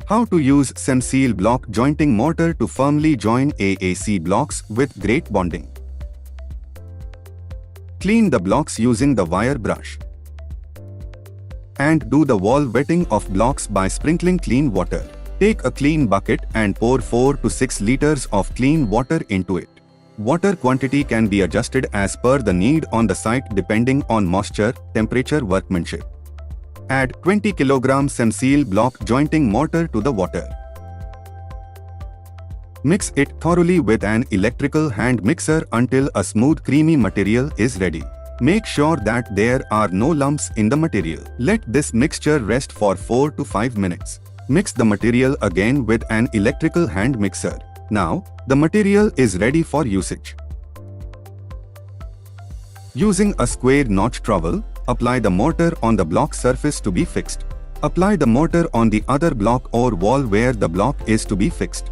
How to use Cemseal Block Joining Mortar to firmly join AAC blocks with great bonding. Clean the blocks using the wire brush. And do the wall wetting of blocks by sprinkling clean water. Take a clean bucket and pour 4 to 6 liters of clean water into it. Water quantity can be adjusted as per the need on the site depending on moisture, temperature, workmanship. Add 20 kg Cemseal Block Joining Mortar to the water. Mix it thoroughly with an electrical hand mixer until a smooth creamy material is ready. Make sure that there are no lumps in the material. Let this mixture rest for 4 to 5 minutes. Mix the material again with an electrical hand mixer. Now, the material is ready for usage. Using a square notch trowel, apply the mortar on the block surface to be fixed. Apply the mortar on the other block or wall where the block is to be fixed.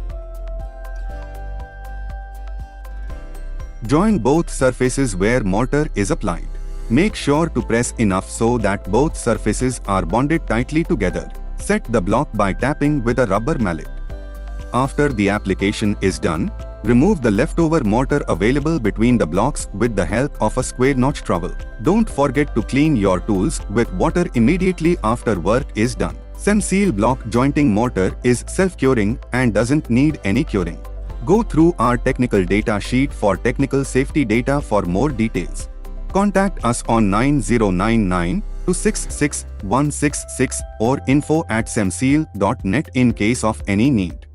Join both surfaces where mortar is applied. Make sure to press enough so that both surfaces are bonded tightly together. Set the block by tapping with a rubber mallet. After the application is done, remove the leftover mortar available between the blocks with the help of a square notch trowel. Don't forget to clean your tools with water immediately after work is done. Cemseal Block Joining Mortar is self-curing and doesn't need any curing. Go through our technical data sheet for technical safety data for more details. Contact us on 9099 266 166 or info@cemseal.net in case of any need.